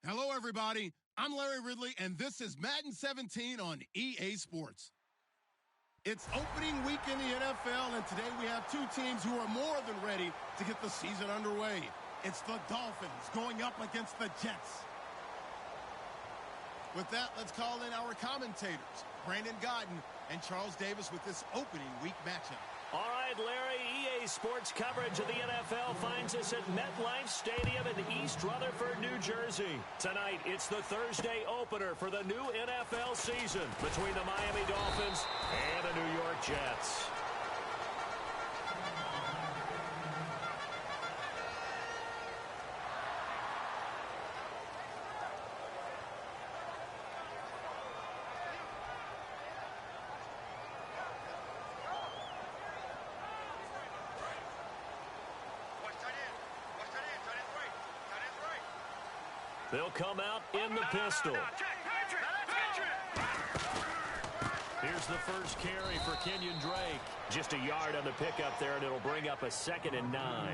Hello, everybody. I'm Larry Ridley, and this is Madden 17 on EA Sports. It's opening week in the NFL, and today we have two teams who are more than ready to get the season underway. It's the Dolphins going up against the Jets. With that, let's call in our commentators, Brandon Godden and Charles Davis, with this opening week matchup. All right, Larry, EA Sports coverage of the NFL finds us at MetLife Stadium in East Rutherford, New Jersey. Tonight, it's the Thursday opener for the new NFL season between the Miami Dolphins and the New York Jets. They'll come out in the pistol. Here's the first carry for Kenyon Drake. Just a yard on the pickup there, and it'll bring up a 2nd and 9.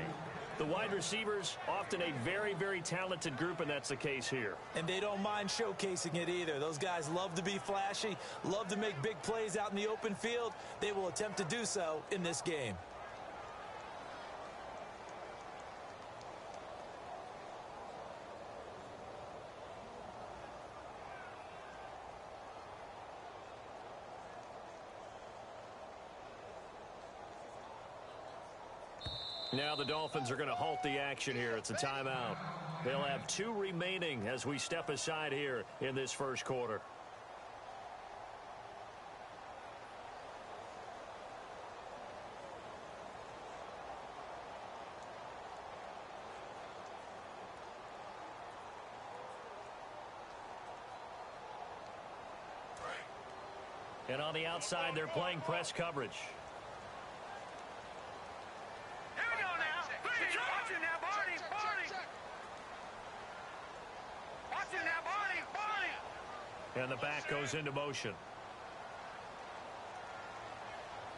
The wide receivers, often a very, very talented group, and that's the case here. And they don't mind showcasing it either. Those guys love to be flashy, love to make big plays out in the open field. They will attempt to do so in this game. Now the Dolphins are going to halt the action here. It's a timeout. They'll have 2 remaining as we step aside here in this first quarter. And on the outside, they're playing press coverage. And the back goes into motion.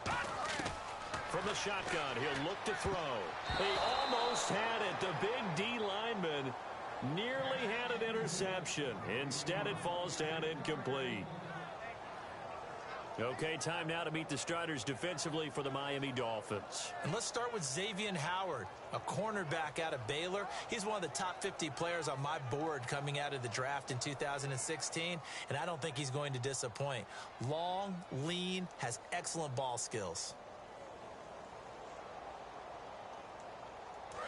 From the shotgun, he'll look to throw. He almost had it. The big D lineman nearly had an interception. Instead, it falls down incomplete. Okay, time now to meet the starters defensively for the Miami Dolphins. And let's start with Xavier Howard, a cornerback out of Baylor. He's one of the top 50 players on my board coming out of the draft in 2016, and I don't think he's going to disappoint. Long, lean, has excellent ball skills.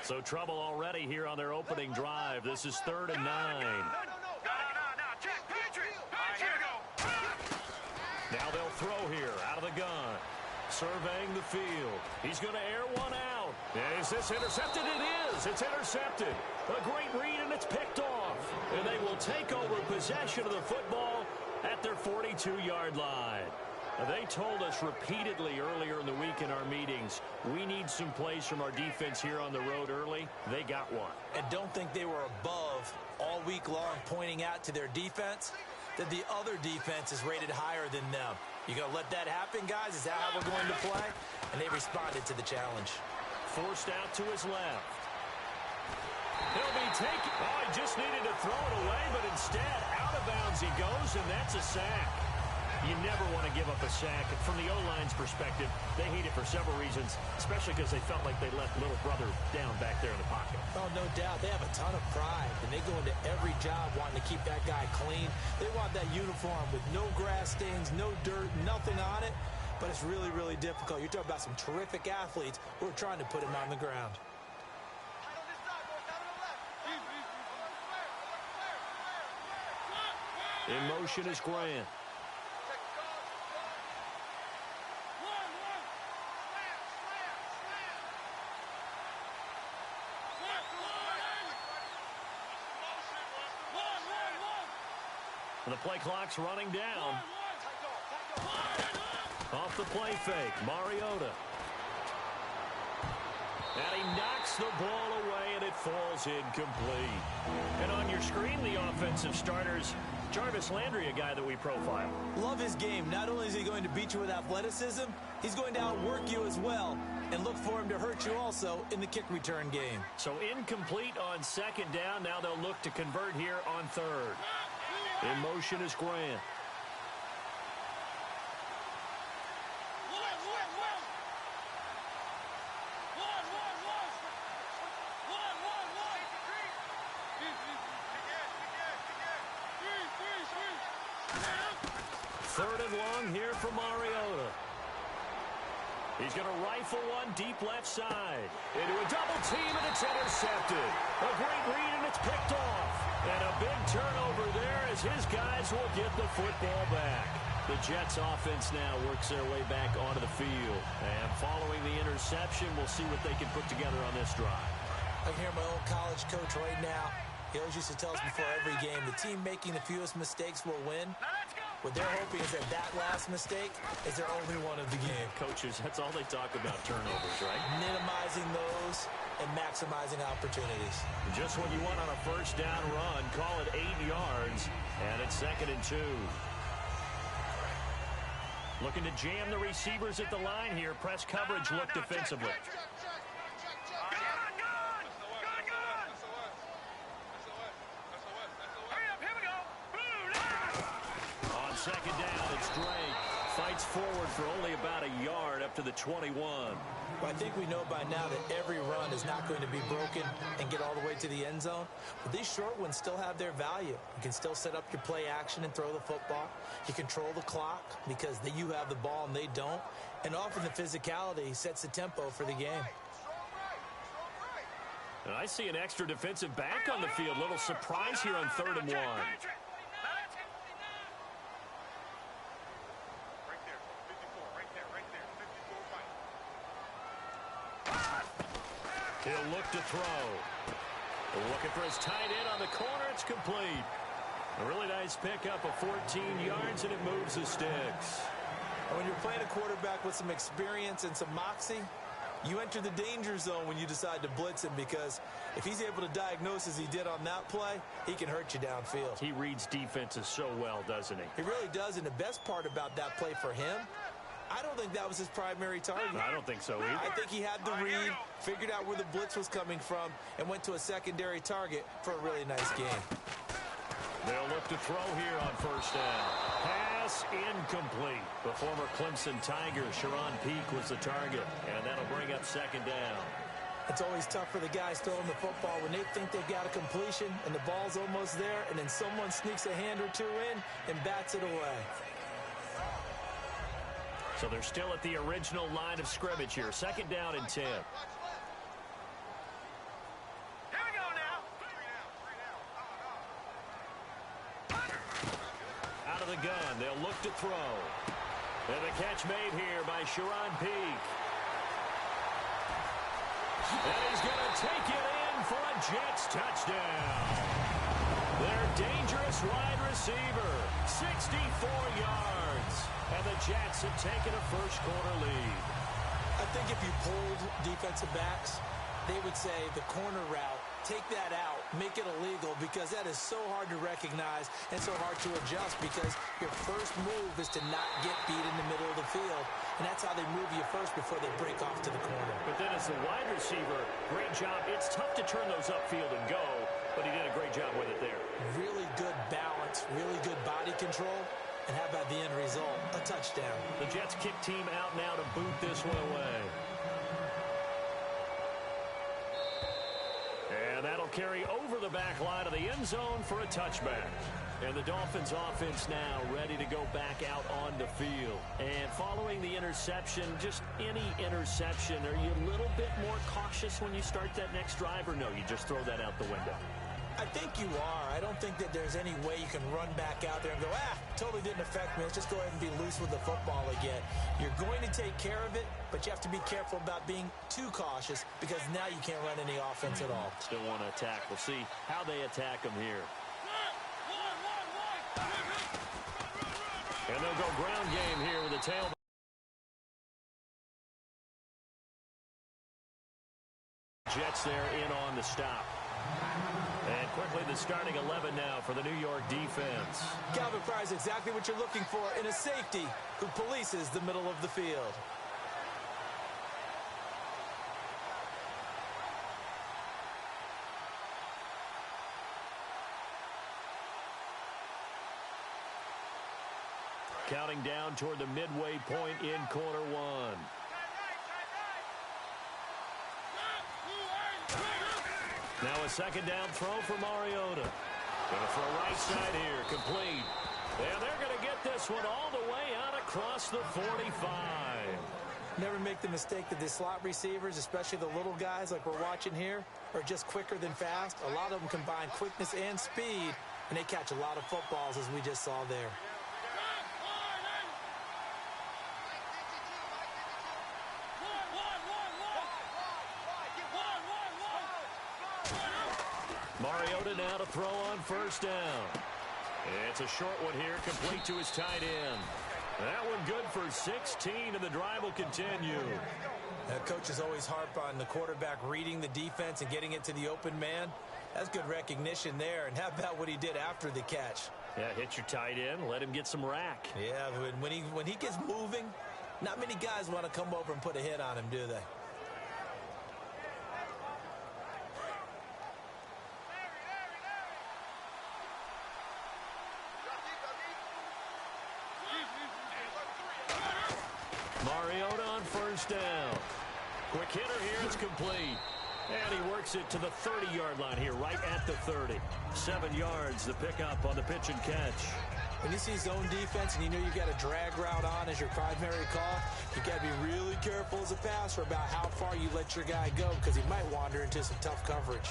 So trouble already here on their opening drive. This is 3rd and 9. Now they'll throw here out of the gun. Surveying the field. He's going to air one out. Is this intercepted? It is. It's intercepted. A great read, and it's picked off. And they will take over possession of the football at their 42-yard line. They told us repeatedly earlier in the week in our meetings, we need some plays from our defense here on the road early. They got one. And don't think they were above all week long pointing out to their defense that the other defense is rated higher than them. You going to let that happen, guys? Is that how we're going to play? And they responded to the challenge. Forced out to his left. He'll be taken. Oh, he just needed to throw it away, but instead, out of bounds he goes, and that's a sack. You never want to give up a sack. From the O-line's perspective, they hate it for several reasons, especially because they felt like they let little brother down back there in the pocket. Oh, no doubt. They have a ton of pride, and they go into every job wanting to keep that guy clean. They want that uniform with no grass stains, no dirt, nothing on it, but it's really, really difficult. You're talking about some terrific athletes who are trying to put him on the ground. In motion is Grant. The play clock's running down. Off the play fake, Mariota. And he knocks the ball away, and it falls incomplete. And on your screen, the offensive starters Jarvis Landry, a guy that we profile. Love his game. Not only is he going to beat you with athleticism, he's going to outwork you as well. And look for him to hurt you also in the kick return game. So incomplete on second down. Now they'll look to convert here on third. In motion is Grant. Third and long here for Mariota. He's going to rifle one deep left side. Into a double team, and it's intercepted. A great read, and it's picked off. And a big turnover there as his guys will get the football back. The Jets offense now works their way back onto the field. And following the interception, we'll see what they can put together on this drive. I hear my old college coach right now. He always used to tell us before every game, the team making the fewest mistakes will win. What they're hoping is that last mistake is their only one of the game. Coaches, that's all they talk about, turnovers, right? Minimizing those and maximizing opportunities. Just what you want on a first down run. Call it 8 yards, and it's 2nd and 2. Looking to jam the receivers at the line here. Press coverage look defensively. Second down, it's Drake. Fights forward for only about a yard up to the 21. Well, I think we know by now that every run is not going to be broken and get all the way to the end zone. But these short ones still have their value. You can still set up your play action and throw the football. You control the clock because you have the ball and they don't. And often the physicality sets the tempo for the game. And I see an extra defensive back on the field. Little surprise here on 3rd and 1. He'll look to throw. Looking for his tight end on the corner. It's complete. A really nice pickup of 14 yards, and it moves the sticks. When you're playing a quarterback with some experience and some moxie, you enter the danger zone when you decide to blitz him, because if he's able to diagnose as he did on that play, he can hurt you downfield. He reads defenses so well, doesn't he? He really does, and the best part about that play for him, I don't think that was his primary target. I don't think so either. I think he had the read, figured out where the blitz was coming from, and went to a secondary target for a really nice game. They'll look to throw here on first down. Pass incomplete. The former Clemson Tiger, Sharon Peak, was the target, and that'll bring up 2nd down. It's always tough for the guys throwing the football when they think they've got a completion and the ball's almost there, and then someone sneaks a hand or two in and bats it away. So they're still at the original line of scrimmage here. 2nd down and 10. Here we go now. Out of the gun, they'll look to throw. And the catch made here by Sharon Peak. And he's going to take it in for a Jets touchdown. Their dangerous wide receiver, 64 yards. And the Jets have taken a first-quarter lead. I think if you polled defensive backs, they would say the corner route, take that out, make it illegal, because that is so hard to recognize and so hard to adjust, because your first move is to not get beat in the middle of the field. And that's how they move you first before they break off to the corner. But then as the wide receiver, great job. It's tough to turn those upfield and go, but he did a great job with it there. Really good balance, really good body control. And how about the end result? A touchdown. The Jets kick team out now to boot this one away. And that'll carry over the back line of the end zone for a touchback. And the Dolphins offense now ready to go back out on the field. And following the interception, just any interception, are you a little bit more cautious when you start that next drive, or no, you just throw that out the window? I think you are. I don't think that there's any way you can run back out there and go, totally didn't affect me. Let's just go ahead and be loose with the football again. You're going to take care of it, but you have to be careful about being too cautious, because now you can't run any offense at all. Still want to attack. We'll see how they attack them here. And they'll go ground game here with a tailback. Jets there in on the stop. And quickly, the starting 11 now for the New York defense. Calvin Pryor's exactly what you're looking for in a safety who polices the middle of the field. Counting down toward the midway point in quarter one. Now a second down throw for Mariota. Going to throw right side here, complete. And they're going to get this one all the way out across the 45. Never make the mistake that the slot receivers, especially the little guys like we're watching here, are just quicker than fast. A lot of them combine quickness and speed, and they catch a lot of footballs, as we just saw there. Mariota now to throw on first down. It's a short one here, complete to his tight end. That one good for 16, and the drive will continue. Coaches always harp on the quarterback reading the defense and getting it to the open man. That's good recognition there. And how about what he did after the catch? Yeah, hit your tight end, let him get some rack. Yeah, when he gets moving, not many guys want to come over and put a hit on him, do they? Mariota on first down. Quick hitter here, it's complete. And he works it to the 30-yard line here, right at the 30. 7 yards, the pickup on the pitch and catch. When you see zone defense and you know you've got a drag route on as your primary call, you got to be really careful as a passer about how far you let your guy go, because he might wander into some tough coverage.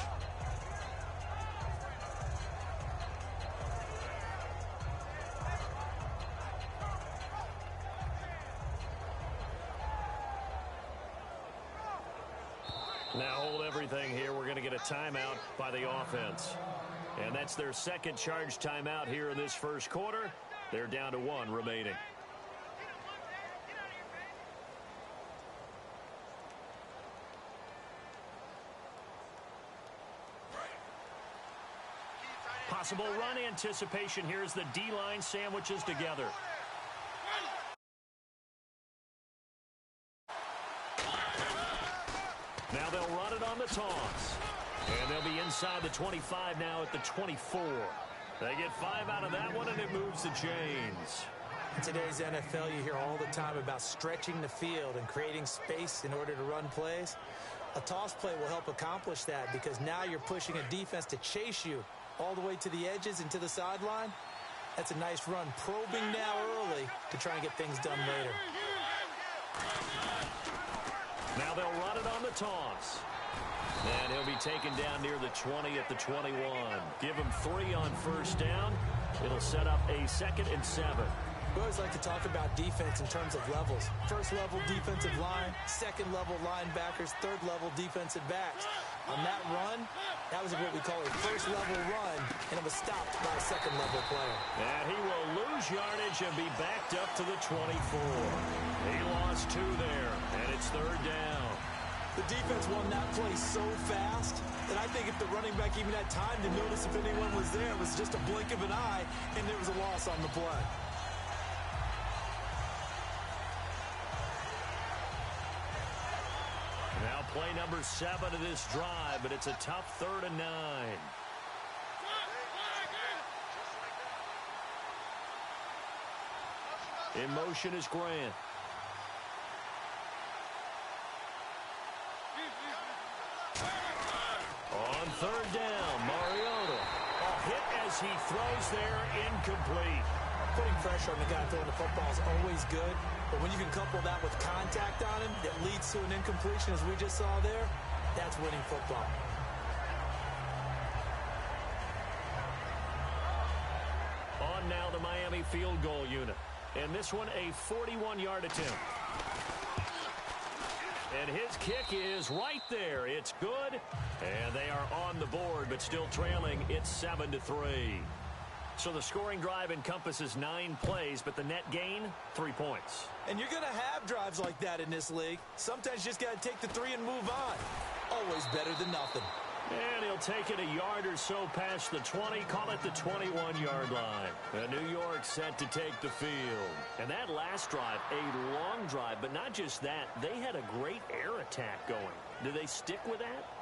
Now hold everything here. We're going to get a timeout by the offense. And that's their second charge timeout here in this first quarter. They're down to 1 remaining. Possible run anticipation here as the D-line sandwiches together. Now they'll run it on the toss. And they'll be inside the 25 now at the 24. They get 5 out of that one, and it moves the chains. In today's NFL, you hear all the time about stretching the field and creating space in order to run plays. A toss play will help accomplish that, because now you're pushing a defense to chase you all the way to the edges and to the sideline. That's a nice run, probing now early to try and get things done later. Now they'll run it on the toss. And he'll be taken down near the 20 at the 21. Give him 3 on first down. It'll set up a 2nd and 7. We always like to talk about defense in terms of levels. First level defensive line, second level linebackers, third level defensive backs. On that run, that was what we call a first level run, and it was stopped by a second level player. And he will lose yardage and be backed up to the 24. He lost 2 there, and it's 3rd down. The defense won that play so fast that I think if the running back even had time to notice if anyone was there, it was just a blink of an eye, and there was a loss on the play. Now play number 7 of this drive, but it's a tough 3rd and 9. In motion is Grant. On 3rd down, Mariota. A hit as he throws there, incomplete. Putting pressure on the guy throwing the football is always good, but when you can couple that with contact on him that leads to an incompletion, as we just saw there, that's winning football. On now the Miami field goal unit. And this one a 41-yard attempt. And his kick is right there. It's good. And they are on the board, but still trailing. It's 7-3. So the scoring drive encompasses 9 plays, but the net gain, 3 points. And you're going to have drives like that in this league. Sometimes you just got to take the 3 and move on. Always better than nothing. And he'll take it a yard or so past the 20, call it the 21-yard line. New York set to take the field. And that last drive, a long drive, but not just that, they had a great air attack going. Do they stick with that?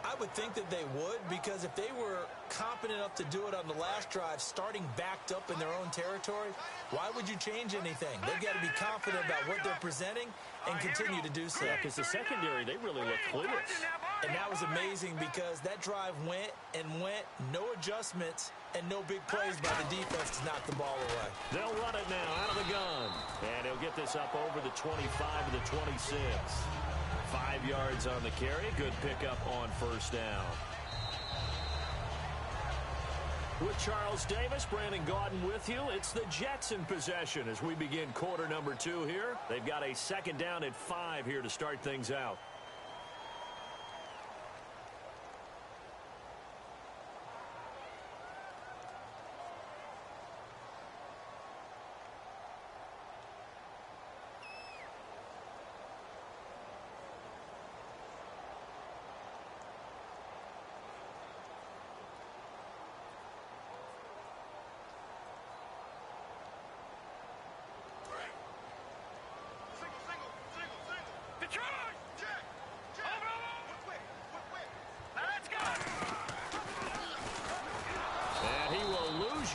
I would think that they would, because if they were competent enough to do it on the last drive, starting backed up in their own territory, why would you change anything? They've got to be confident about what they're presenting and continue to do so. Yeah, because the secondary, they really look clueless. And that was amazing because that drive went and went, no adjustments, and no big plays by the defense to knock the ball away. They'll run it now out of the gun. And he'll get this up over the 25 to the 26. 5 yards on the carry. Good pickup on first down. With Charles Davis, Brandon Gaudin with you. It's the Jets in possession as we begin quarter number 2 here. They've got a second down at 5 here to start things out.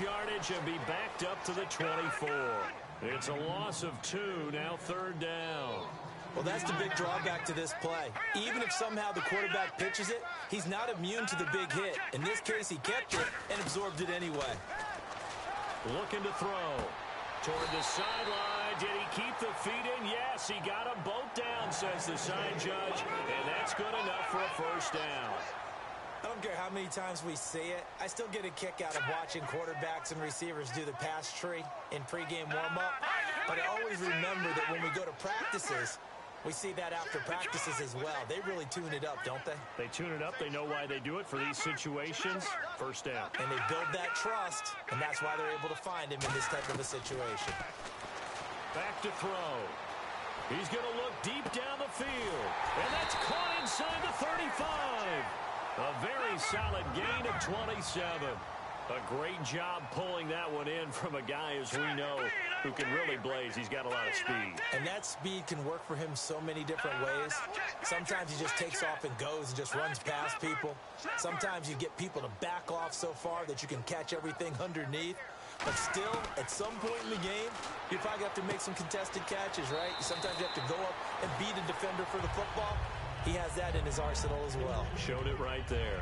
Yardage and be backed up to the 24. It's a loss of 2, now third down. Well, that's the big drawback to this play. Even if somehow the quarterback pitches it, he's not immune to the big hit. In this case, he kept it and absorbed it anyway. Looking to throw. Toward the sideline. Did he keep the feet in? Yes, he got them both down, says the side judge. And that's good enough for a first down. I don't care how many times we see it. I still get a kick out of watching quarterbacks and receivers do the pass tree in pregame warm-up. But I always remember that when we go to practices, we see that after practices as well. They really tune it up, don't they? They tune it up. They know why they do it for these situations. First down. And they build that trust, and that's why they're able to find him in this type of a situation. Back to throw. He's going to look deep down the field. And that's caught inside the 35. A very solid gain of 27. A great job pulling that one in from a guy, as we know, who can really blaze. He's got a lot of speed. And that speed can work for him so many different ways. Sometimes he just takes off and goes and just runs past people. Sometimes you get people to back off so far that you can catch everything underneath. But still, at some point in the game, you probably have to make some contested catches, right? Sometimes you have to go up and beat a defender for the football. He has that in his arsenal as well. Showed it right there.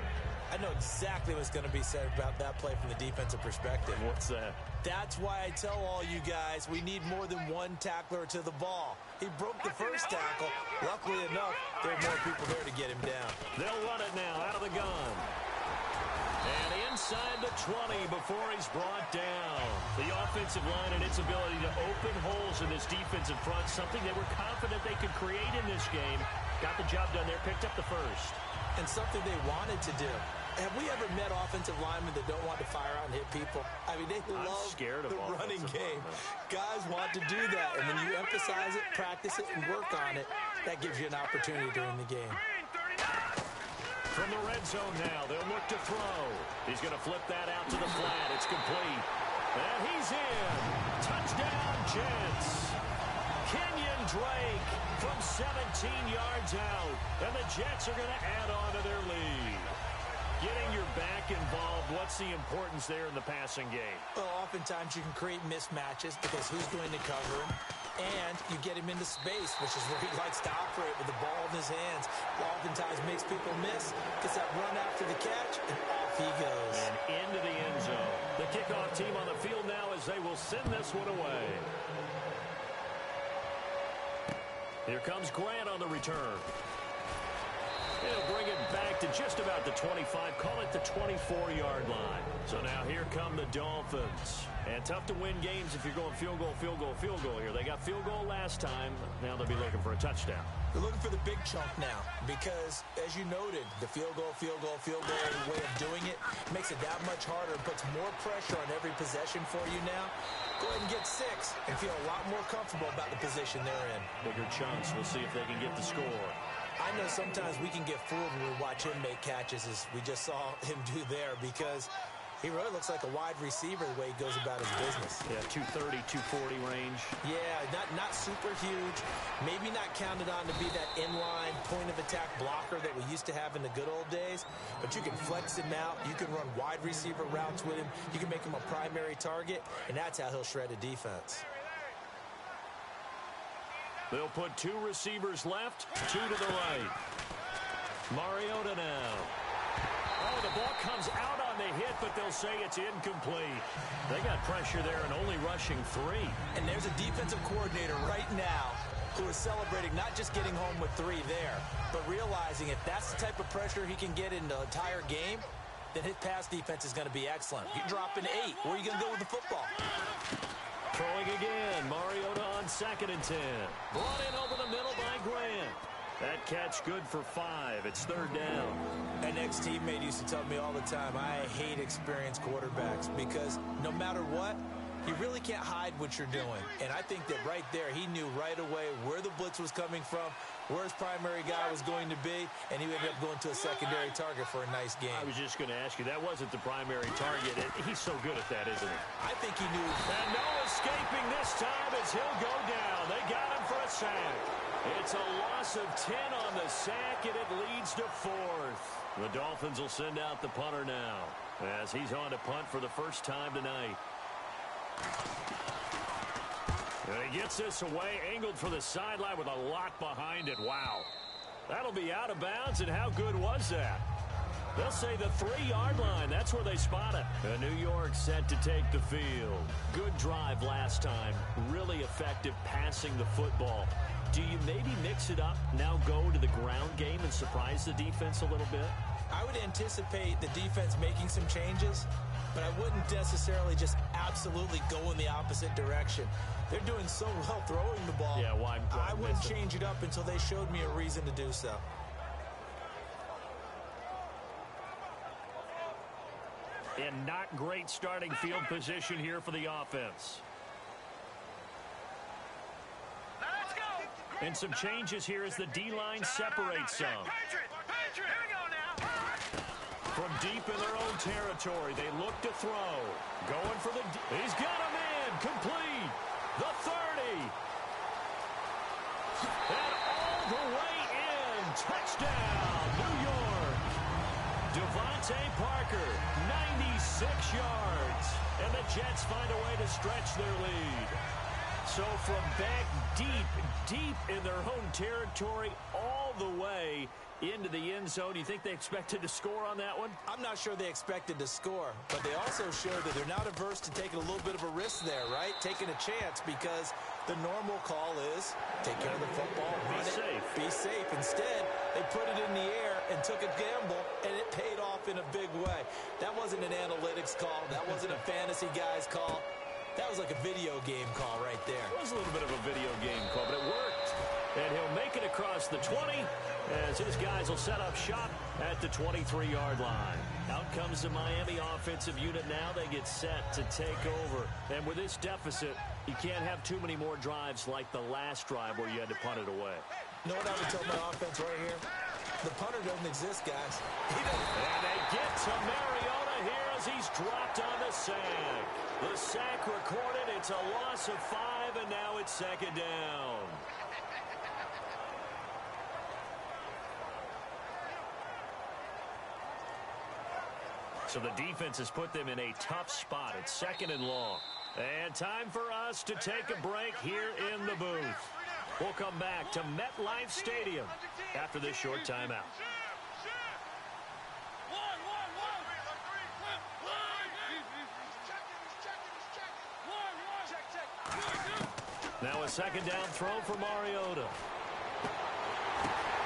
I know exactly what's going to be said about that play from the defensive perspective. What's that? That's why I tell all you guys we need more than one tackler to the ball. He broke the first tackle. Luckily enough, there are more people there to get him down. They'll run it now out of the gun. And inside the 20 before he's brought down. The offensive line and its ability to open holes in this defensive front, something they were confident they could create in this game. Got the job done there, picked up the first. And something they wanted to do. Have we ever met offensive linemen that don't want to fire out and hit people? I mean, they love the running game. Guys want to do that. And when you emphasize it, practice it, and work on it, that gives you an opportunity during the game. From the red zone now, they'll look to throw. He's going to flip that out to the flat. It's complete. And he's in. Touchdown, Jets. Kenyon Drake from 17 yards out. And the Jets are going to add on to their lead. Getting your back involved, what's the importance there in the passing game? Well, oftentimes you can create mismatches because who's going to cover him? And you get him into space, which is where he likes to operate with the ball in his hands. Oftentimes makes people miss, gets that run after the catch, and off he goes. And into the end zone. The kickoff team on the field now as they will send this one away. Here comes Grant on the return. He'll bring it back to just about the 25. Call it the 24-yard line. So now here come the Dolphins. And tough to win games if you're going field goal, field goal, field goal here. They got field goal last time. Now they'll be looking for a touchdown. They're looking for the big chunk now because, as you noted, the field goal way of doing it makes it that much harder, puts more pressure on every possession for you now. Go ahead and get 6 and feel a lot more comfortable about the position they're in. Bigger chunks. We'll see if they can get the score. I know sometimes we can get fooled when we watch him make catches, as we just saw him do there, because he really looks like a wide receiver the way he goes about his business. Yeah, 230, 240 range. Yeah, not super huge. Maybe not counted on to be that inline point-of-attack blocker that we used to have in the good old days. But you can flex him out. You can run wide receiver routes with him. You can make him a primary target, and that's how he'll shred a defense. They'll put 2 receivers left, 2 to the right. Mariota now. Oh, the ball comes out on the hit, but they'll say it's incomplete. They got pressure there and only rushing 3. And there's a defensive coordinator right now who is celebrating not just getting home with 3 there, but realizing if that's the type of pressure he can get in the entire game, then his pass defense is going to be excellent. You're dropping 8. Where are you going to go with the football? Throwing again. Mariota on 2nd and 10. Brought in over the middle by Grant. That catch good for 5. It's 3rd down. An ex-teammate used to tell me all the time, I hate experienced quarterbacks because no matter what, you really can't hide what you're doing. And I think that right there, he knew right away where the blitz was coming from, where his primary guy was going to be, and he ended up going to a secondary target for a nice game. I was just going to ask you, that wasn't the primary target. He's so good at that, isn't he? I think he knew. And no escaping this time as he'll go down. They got him for a sack. It's a loss of 10 on the sack, and it leads to 4th. The Dolphins will send out the punter now as he's on to punt for the first time tonight. And he gets this away, angled for the sideline with a lot behind it. Wow. That'll be out of bounds, and how good was that? They'll say the 3-yard line. That's where they spot it. And New York set to take the field. Good drive last time. Really effective passing the football. Do you maybe mix it up, now go to the ground game and surprise the defense a little bit? I would anticipate the defense making some changes, but I wouldn't necessarily just absolutely go in the opposite direction. They're doing so well throwing the ball. Yeah, why I wouldn't change it up until they showed me a reason to do so. And not great starting field position here for the offense. Let's go. And some changes here as the D-line separates some. Patriot. Here we go now. From deep in their own territory, they look to throw. Going for the... He's got a man. Complete. The 30. And all the way in. Touchdown, New York. Devontae Parker, 96 yards. And the Jets find a way to stretch their lead. So from back deep in their own territory, all the way into the end zone. Do you think they expected to score on that one? I'm not sure they expected to score, but they also showed that they're not averse to taking a little bit of a risk there, right? Taking a chance, because the normal call is take care of the football, run it, be safe. Instead, they put it in the air and took a gamble, and it paid off in a big way. That wasn't an analytics call. That wasn't a fantasy guy's call. That was like a video game call right there. It was a little bit of a video game call, but it worked. And he'll make it across the 20 as his guys will set up shop at the 23-yard line. Out comes the Miami offensive unit now. They get set to take over. And with this deficit, you can't have too many more drives like the last drive where you had to punt it away. You know what I would tell my offense right here? The punter doesn't exist, guys. He doesn't. And they get to Mariota here as he's dropped on the sack. The sack recorded. It's a loss of 5, and now it's 2nd down. So the defense has put them in a tough spot. It's 2nd and long. And time for us to take a break here in the booth. We'll come back to MetLife Stadium after this short timeout. Now a 2nd down throw for Mariota.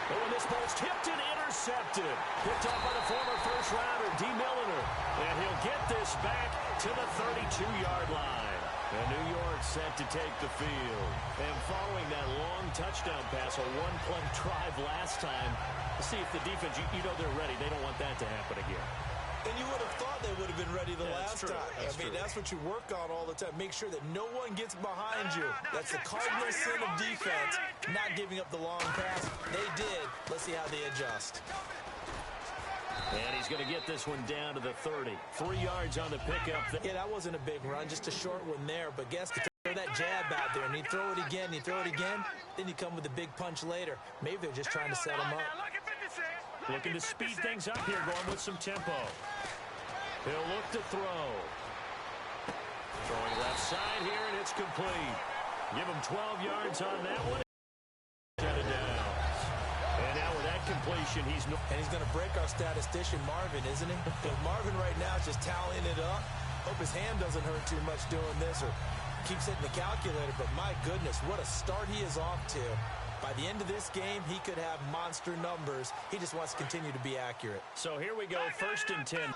Oh, and this ball's tipped and intercepted. Picked off by the former first-rounder, D. Milliner. And he'll get this back to the 32-yard line. And New York set to take the field. And following that long touchdown pass, a one-play drive last time, see if the defense, you know they're ready. They don't want that to happen again. And you would have thought they would have been ready the last time. That's what you work on all the time. Make sure that no one gets behind you. That's the cardinal sin of defense, not giving up the long pass. They did. Let's see how they adjust. And he's going to get this one down to the 30. 3 yards on the pickup. Yeah, that wasn't a big run, just a short one there. But guess you throw that jab out there, and you throw it again, then you come with a big punch later. Maybe they're just trying to set him up. Looking to speed things up here, going with some tempo. He'll look to throw. Throwing left side here, and it's complete. Give him 12 yards on that one. And now with that completion, he's going to break our statistician, Marvin, isn't he? Because Marvin right now is just tallying it up. Hope his hand doesn't hurt too much doing this or keeps hitting the calculator. But my goodness, what a start he is off to. By the end of this game, he could have monster numbers. He just wants to continue to be accurate. So here we go, 1st and 10.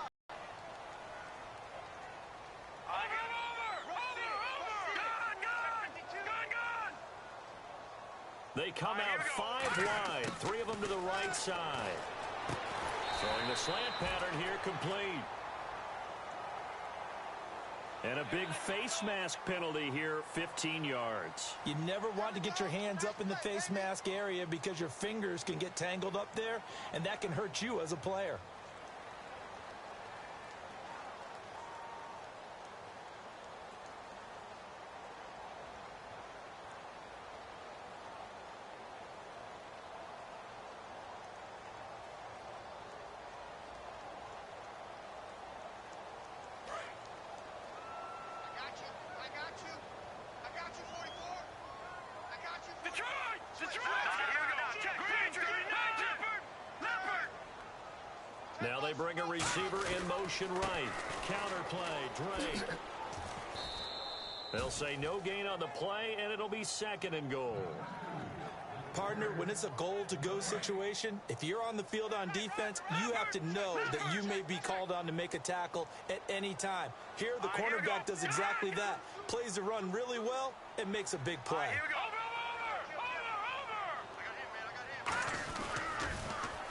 They come out 5 wide, 3 of them to the right side. Throwing the slant pattern here, complete. And a big face mask penalty here, 15 yards. You never want to get your hands up in the face mask area because your fingers can get tangled up there, and that can hurt you as a player. Now they bring a receiver in motion right. Counterplay, Drake. They'll say no gain on the play, and it'll be 2nd and goal. Partner, when it's a goal-to-go situation, if you're on the field on defense, you have to know that you may be called on to make a tackle at any time. Here, the cornerback does exactly that. Plays the run really well and makes a big play.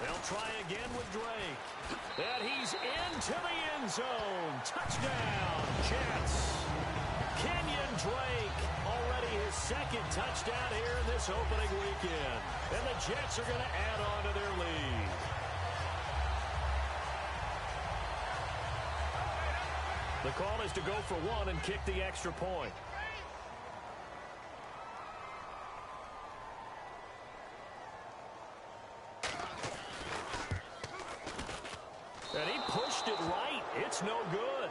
They'll try again with Drake. And he's into the end zone. Touchdown, Jets. Kenyon Drake, already his 2nd touchdown here in this opening weekend. And the Jets are going to add on to their lead. The call is to go for 1 and kick the extra point. And he pushed it right. It's no good.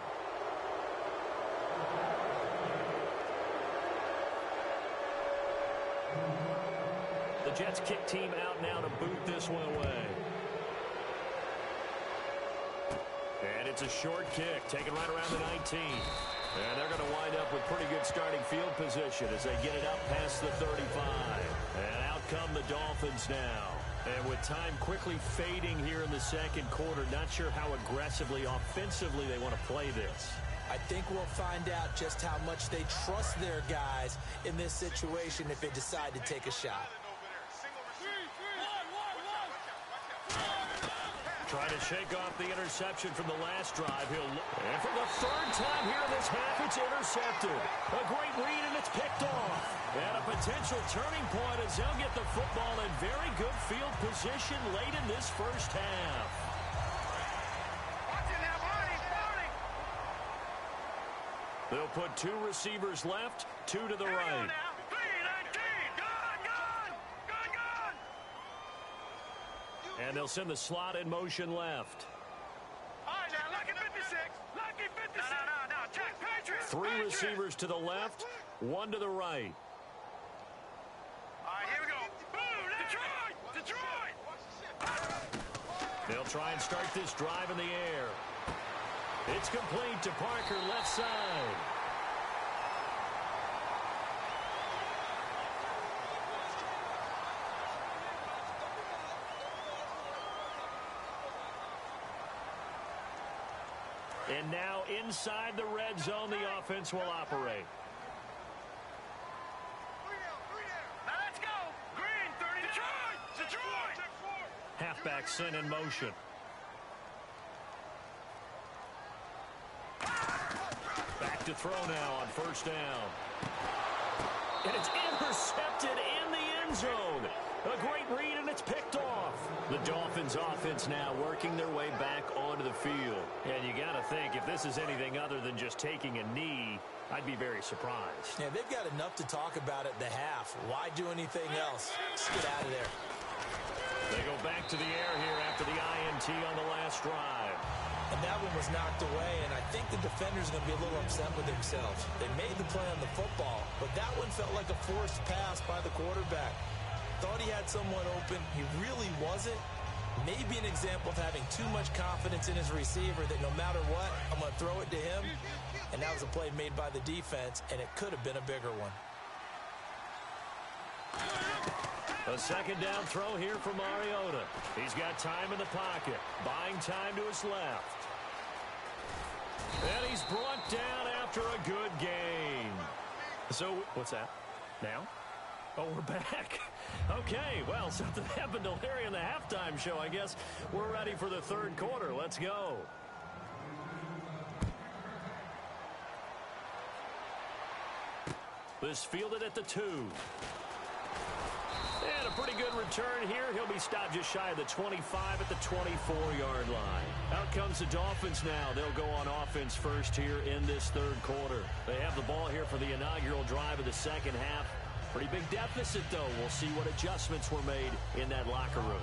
The Jets kick team out now to boot this one away. And it's a short kick, taken right around the 19. And they're going to wind up with pretty good starting field position as they get it up past the 35. And out come the Dolphins now. And with time quickly fading here in the 2nd quarter, not sure how aggressively, offensively they want to play this. I think we'll find out just how much they trust their guys in this situation if they decide to take a shot. Trying to shake off the interception from the last drive. And for the 3rd time here in this half, it's intercepted. A great read, and it's picked off. And a potential turning point as they'll get the football in very good field position late in this 1st half. They'll put 2 receivers left, 2 to the right. And they'll send the slot in motion left. All right, now, lucky 56. Lucky 56. No, check. Patriots. 3 receivers to the left, 1 to the right. All right, here we go. Boom, Detroit. They'll try and start this drive in the air. It's complete to Parker, left side. And now inside the red zone, the offense will operate. Now let's go. Green, 30. Detroit. Halfback sent in motion. Back to throw now on 1st down. And it's intercepted in the end zone. A great read, and it's picked off. The Dolphins offense now working their way back onto the field. And you got to think, if this is anything other than just taking a knee, I'd be very surprised. Yeah, they've got enough to talk about at the half. Why do anything else? Just get out of there. They go back to the air here after the INT on the last drive. And that one was knocked away, and I think the defender's going to be a little upset with themselves. They made the play on the football, but that one felt like a forced pass by the quarterback. Thought he had someone open. He really wasn't. Maybe an example of having too much confidence in his receiver that no matter what, I'm going to throw it to him. And that was a play made by the defense, and it could have been a bigger one. A second down throw here for Mariota. He's got time in the pocket, buying time to his left. And he's brought down after a good game. So, what's that? Now? Oh, we're back. Okay, well, something happened to Larry in the halftime show, I guess. We're ready for the third quarter. Let's go. This fielded at the 2. And a pretty good return here. He'll be stopped just shy of the 25 at the 24-yard line. Out comes the Dolphins now. They'll go on offense first here in this third quarter. They have the ball here for the inaugural drive of the second half. Pretty big deficit, though. We'll see what adjustments were made in that locker room.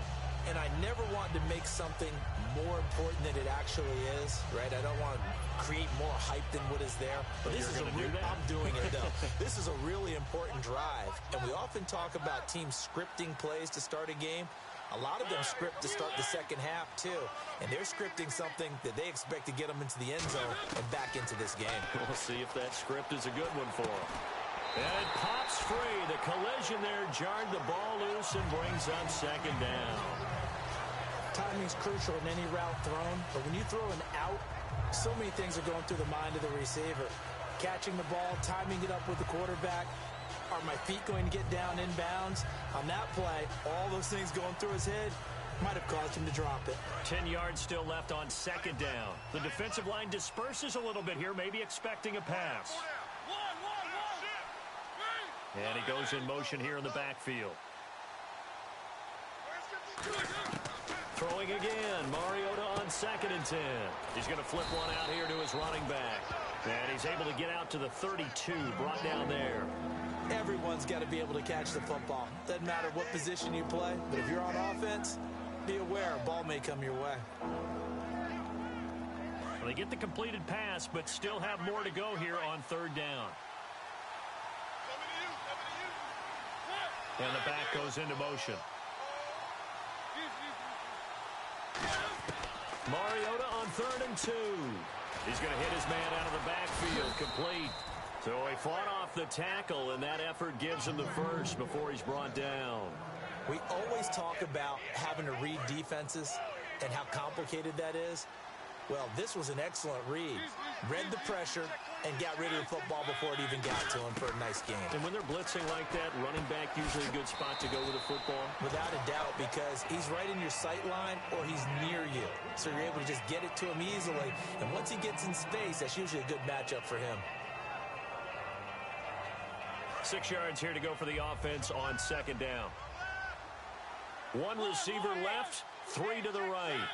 And I never want to make something more important than it actually is, right? I don't want to create more hype than what is there. But this is I'm doing it, though. This is a really important drive. And we often talk about teams scripting plays to start a game. A lot of them script to start the second half, too. And they're scripting something that they expect to get them into the end zone and back into this game. We'll see if that script is a good one for them. And it pops free. The collision there jarred the ball loose and brings up second down. Timing's crucial in any route thrown, but when you throw an out, so many things are going through the mind of the receiver. Catching the ball, timing it up with the quarterback. Are my feet going to get down in bounds? On that play, all those things going through his head might have caused him to drop it. 10 yards still left on second down. The defensive line disperses a little bit here, maybe expecting a pass. And he goes in motion here in the backfield. Throwing again, Mariota on 2nd and 10. He's going to flip one out here to his running back. And he's able to get out to the 32, brought down there. Everyone's got to be able to catch the football. Doesn't matter what position you play, but if you're on offense, be aware a ball may come your way. Well, they get the completed pass, but still have more to go here on third down. And the back goes into motion. Mariota on 3rd and 2. He's going to hit his man out of the backfield, complete. So he fought off the tackle, and that effort gives him the first before he's brought down. We always talk about having to read defenses and how complicated that is. Well, this was an excellent read. Read the pressure and got rid of the football before it even got to him for a nice game. And when they're blitzing like that, running back usually a good spot to go with a football? Without a doubt, because he's right in your sight line or he's near you. So you're able to just get it to him easily. And once he gets in space, that's usually a good matchup for him. 6 yards here to go for the offense on second down. One receiver left, 3 to the right.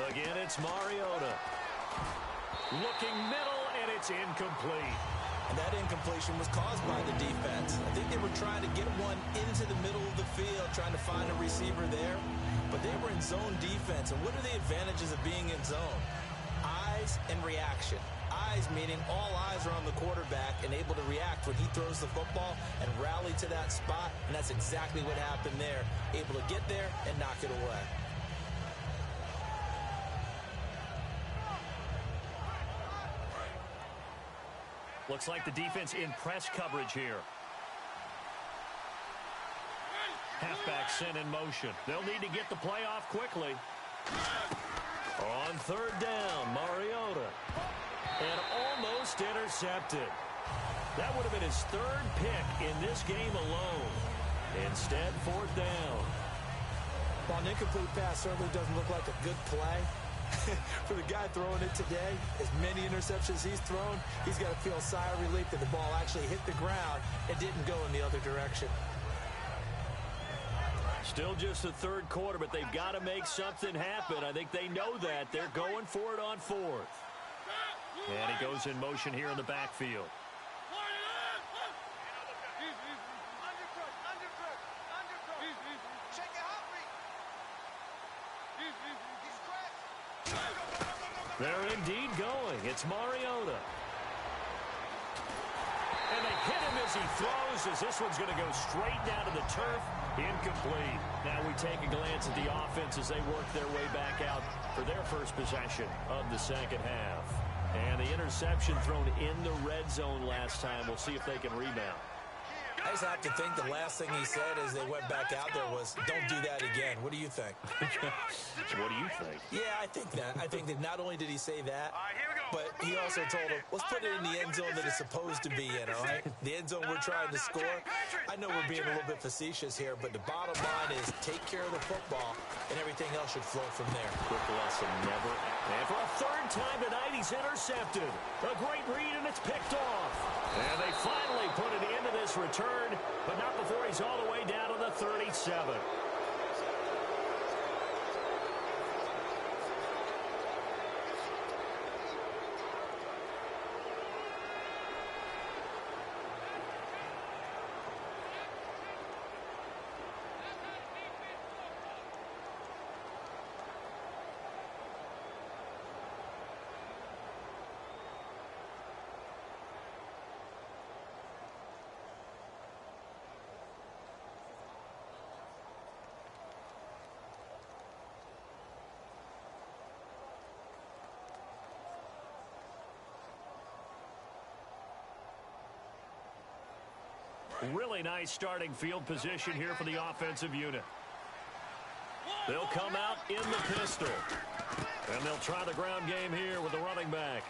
Again, it's Mariota. Looking middle, and it's incomplete. And that incompletion was caused by the defense. I think they were trying to get one into the middle of the field, trying to find a receiver there. But they were in zone defense. And what are the advantages of being in zone? Eyes and reaction. Eyes meaning all eyes are on the quarterback and able to react when he throws the football and rally to that spot. And that's exactly what happened there. Able to get there and knock it away. Looks like the defense in press coverage here. Halfback sent in motion. They'll need to get the play off quickly. On third down, Mariota. And almost intercepted. That would have been his 3rd pick in this game alone. Instead, 4th down. Well, an incomplete pass certainly doesn't look like a good play. For the guy throwing it today, as many interceptions he's thrown, he's got to feel a sigh of relief that the ball actually hit the ground and didn't go in the other direction. Still just the third quarter, but they've got to make something happen. I think they know that. They're going for it on fourth. And he goes in motion here in the backfield. They're indeed going. It's Mariota. And they hit him as he throws, as this one's going to go straight down to the turf. Incomplete. Now we take a glance at the offense as they work their way back out for their first possession of the second half. And the interception thrown in the red zone last time. We'll see if they can rebound. I just have to think the last thing he said as they went back out there was, don't do that again. What do you think? What do you think? Yeah, I think that. I think that not only did he say that, but he also told him, let's put it in the end zone that it's supposed to be in, all right? The end zone we're trying to score. I know we're being a little bit facetious here, but the bottom line is take care of the football, and everything else should flow from there. Quick lesson, never. And for a third time tonight, he's intercepted. A great read, and it's picked off. And they finally put it into this return, but not before he's all the way down to the 37. Really nice starting field position here for the offensive unit. They'll come out in the pistol. And they'll try the ground game here with the running back.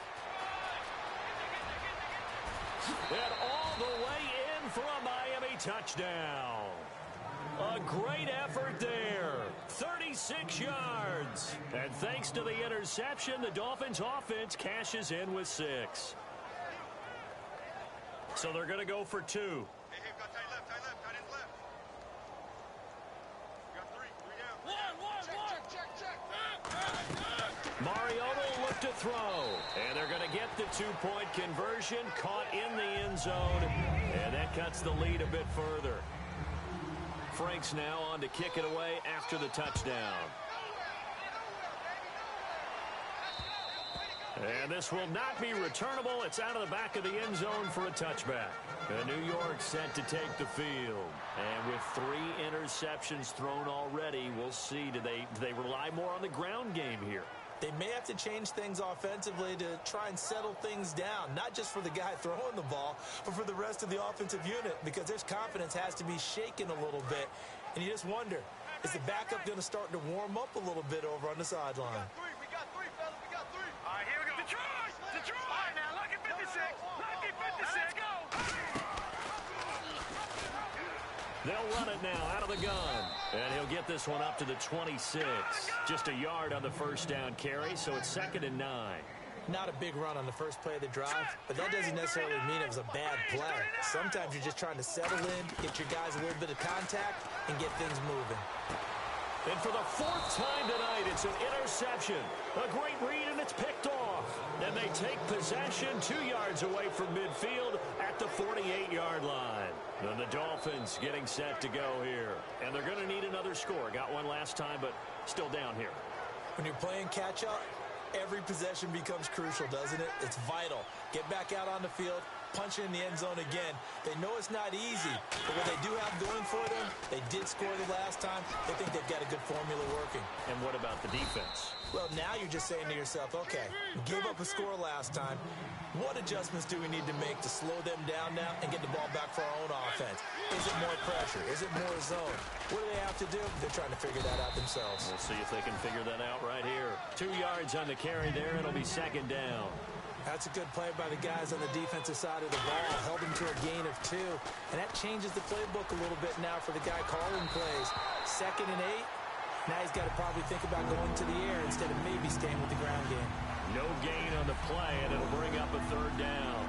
And all the way in for a Miami touchdown. A great effort there. 36 yards. And thanks to the interception, the Dolphins offense cashes in with 6. So they're going to go for 2. Mariota will look to throw. And they're going to get the 2-point conversion. Caught in the end zone. And that cuts the lead a bit further. Frank's now on to kick it away after the touchdown. And this will not be returnable. It's out of the back of the end zone for a touchback. New York set to take the field. And with 3 interceptions thrown already, we'll see. Do they rely more on the ground game here? They may have to change things offensively to try and settle things down, not just for the guy throwing the ball, but for the rest of the offensive unit, because their confidence has to be shaken a little bit. And you just wonder, is the backup going to start to warm up a little bit over on the sideline? We got three, fellas. We got 3. All right, here we go. Detroit! All right, now, lucky 56. Lucky 56. Let's go. They'll run it now out of the gun. And he'll get this one up to the 26. Just a yard on the first down carry, so it's 2nd and 9. Not a big run on the first play of the drive, but that doesn't necessarily mean it was a bad play. Sometimes you're just trying to settle in, get your guys a little bit of contact, and get things moving. And for the 4th time tonight, it's an interception. A great read, and it's picked off. And they take possession 2 yards away from midfield at the 48-yard line. And the Dolphins getting set to go here. And they're going to need another score. Got one last time, but still down here. When you're playing catch-up, every possession becomes crucial, doesn't it? It's vital. Get back out on the field, punch it in the end zone again. They know it's not easy, but what they do have going for them, they did score the last time. They think they've got a good formula working. And what about the defense? Well, now you're just saying to yourself, okay, gave up a score last time. What adjustments do we need to make to slow them down now and get the ball back for our own offense? Is it more pressure? Is it more zone? What do they have to do? They're trying to figure that out themselves. We'll see if they can figure that out right here. 2 yards on the carry there. It'll be 2nd down. That's a good play by the guys on the defensive side of the ball. Held him to a gain of 2. And that changes the playbook a little bit now for the guy calling plays. 2nd and 8. Now he's got to probably think about going to the air instead of maybe staying with the ground game. No gain on the play, and it'll bring up a 3rd down.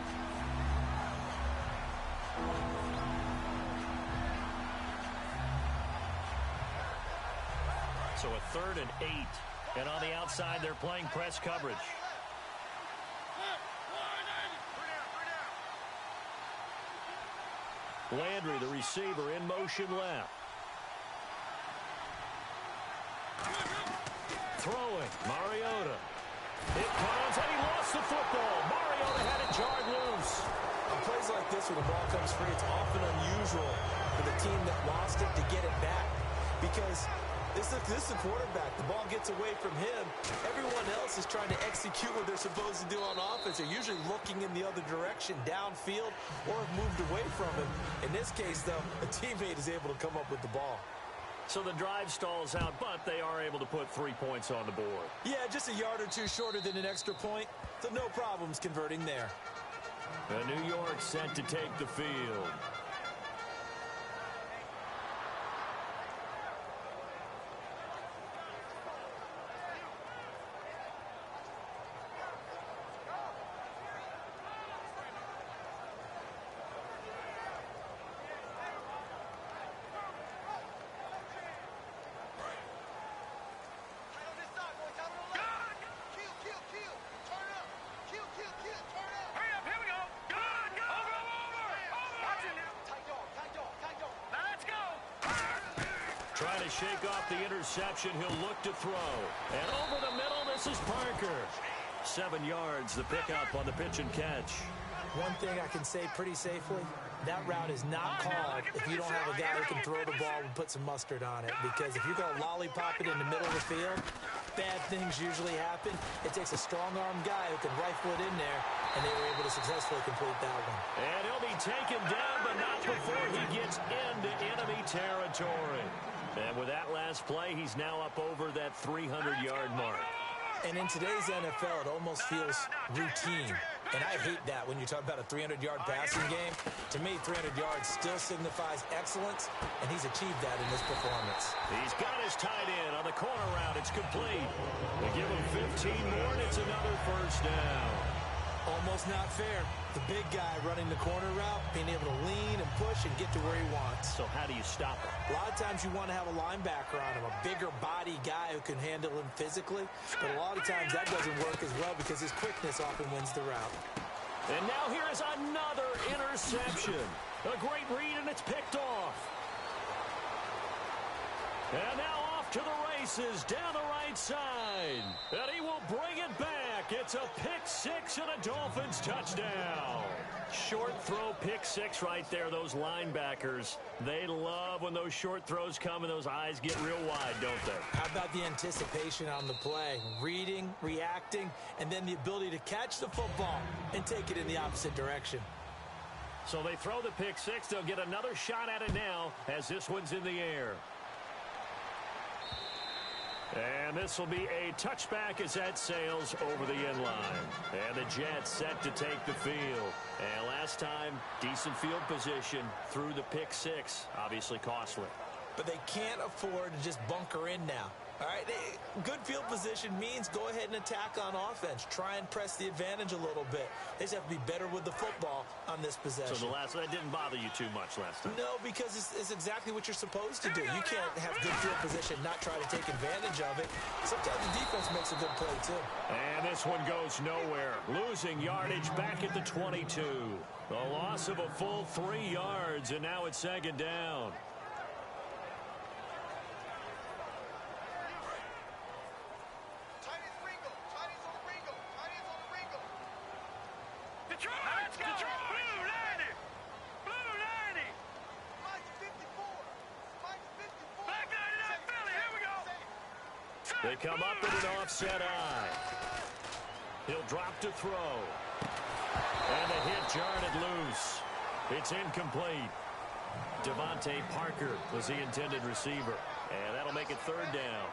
So a 3rd and 8. And on the outside, they're playing press coverage. Landry, the receiver, in motion left. Throwing, Mariota. It comes, and he lost the football. Mariota had it jarred loose. On plays like this, when the ball comes free, it's often unusual for the team that lost it to get it back. Because this is the quarterback. The ball gets away from him. Everyone else is trying to execute what they're supposed to do on offense. They're usually looking in the other direction, downfield, or have moved away from him. In this case, though, a teammate is able to come up with the ball. So the drive stalls out, but they are able to put 3 points on the board. Yeah, just a yard or two shorter than an extra point, so no problems converting there. New York set to take the field. Trying to shake off the interception. He'll look to throw. And over the middle, this is Parker. 7 yards, the pickup on the pitch and catch. One thing I can say pretty safely, that route is not called if you don't have a guy who can throw the ball and put some mustard on it. Because if you're going to lollipop it in the middle of the field, bad things usually happen. It takes a strong-arm guy who can rifle it in there, and they were able to successfully complete that one. And he'll be taken down, but not before he gets into enemy territory. And with that last play, he's now up over that 300-yard mark. And in today's NFL, it almost feels routine. And I hate that when you talk about a 300-yard passing game. To me, 300 yards still signifies excellence, and he's achieved that in this performance. He's got his tight end on the corner route. It's complete. They give him 15 more, and it's another first down. Almost not fair. The big guy running the corner route, being able to lean and push and get to where he wants. So how do you stop him? A lot of times you want to have a linebacker on him, a bigger body guy who can handle him physically. But a lot of times that doesn't work as well because his quickness often wins the route. And now here is another interception. A great read, and it's picked off. And now off to the races down the right side. And he will bring it back. It's a pick six and a Dolphins touchdown. Short throw pick six right there. Those linebackers, they love when those short throws come and those eyes get real wide, don't they? How about the anticipation on the play? Reading, reacting, and then the ability to catch the football and take it in the opposite direction. So they throw the pick six. They'll get another shot at it now as this one's in the air. And this will be a touchback as that sails over the end line. And the Jets set to take the field. And last time, decent field position through the pick six. Obviously costly. But they can't afford to just bunker in now. All right, good field position means go ahead and attack on offense. Try and press the advantage a little bit. They just have to be better with the football on this possession. So that didn't bother you too much last time? No, because it's exactly what you're supposed to do. You can't have good field position, not try to take advantage of it. Sometimes the defense makes a good play, too. And this one goes nowhere. Losing yardage back at the 22. The loss of a full 3 yards, and now it's second down. They come up with an offset eye. He'll drop to throw. And the hit jarred it loose. It's incomplete. Devontae Parker was the intended receiver. And that'll make it third down.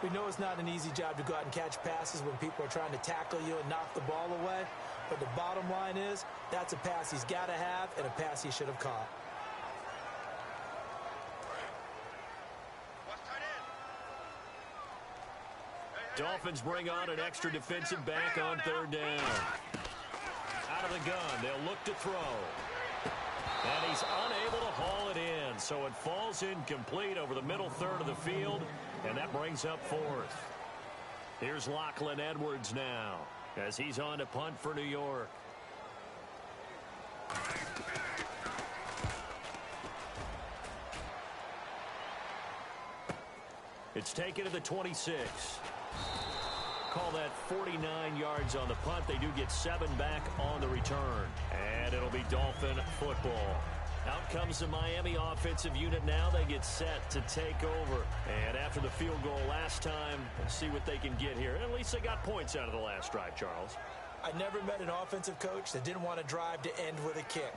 We know it's not an easy job to go out and catch passes when people are trying to tackle you and knock the ball away. But the bottom line is, that's a pass he's got to have and a pass he should have caught. Dolphins bring on an extra defensive back on third down. Out of the gun, they'll look to throw. And he's unable to haul it in, so it falls incomplete over the middle third of the field. And that brings up fourth. Here's Lachlan Edwards now as he's on to punt for New York. It's taken to the 26. Call that 49 yards on the punt. They do get 7 back on the return. And it'll be Dolphin football. Out comes the Miami offensive unit now. They get set to take over. And after the field goal last time, let's see what they can get here. At least they got points out of the last drive, Charles. I never met an offensive coach that didn't want to drive to end with a kick.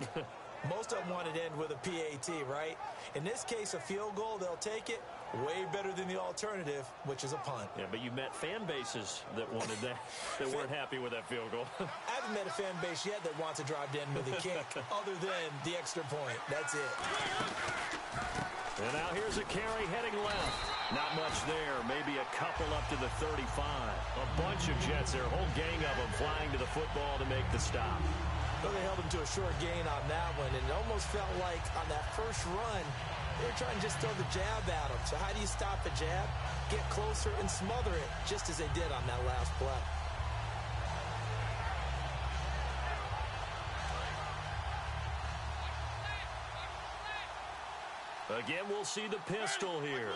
Most of them wanted to end with a PAT, right? In this case, a field goal, they'll take it. Way better than the alternative, which is a punt. Yeah, but you met fan bases that wanted that, that weren't happy with that field goal. I haven't met a fan base yet that wants to drive to end with a kick, other than the extra point. That's it. And now here's a carry heading left. Not much there. Maybe a couple up to the 35. A bunch of Jets there. A whole gang of them flying to the football to make the stop. Well, they held him to a short gain on that one, and it almost felt like on that first run, they were trying to just throw the jab at him. So how do you stop a jab? Get closer and smother it, just as they did on that last play. Again, we'll see the pistol here.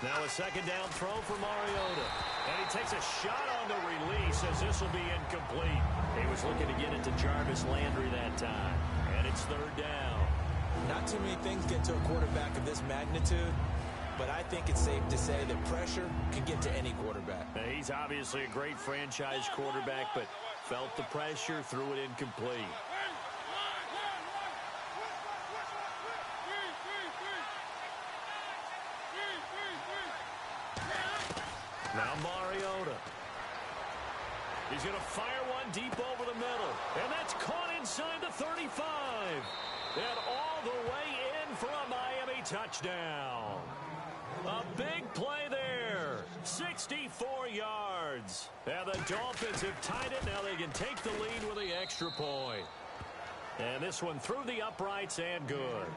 Now a second down throw for Mariota. And he takes a shot on the release as this will be incomplete. He was looking to get it to Jarvis Landry that time. And it's third down. Not too many things get to a quarterback of this magnitude, but I think it's safe to say that pressure can get to any quarterback. Now, he's obviously a great franchise quarterback, but felt the pressure, threw it incomplete. Now Mariota. He's going to fire one deep over the middle. And that's caught inside the 35. And all the way in for a Miami touchdown. A big play there. 64 yards. And the Dolphins have tied it. Now they can take the lead with the extra point. And this one through the uprights and good.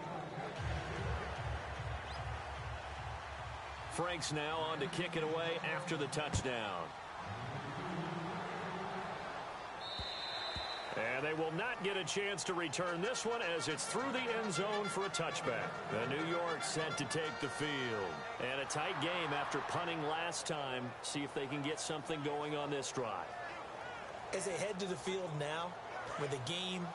Frank's now on to kick it away after the touchdown. And they will not get a chance to return this one as it's through the end zone for a touchback. The New York set to take the field. And a tight game after punting last time. See if they can get something going on this drive. As they head to the field now, with the game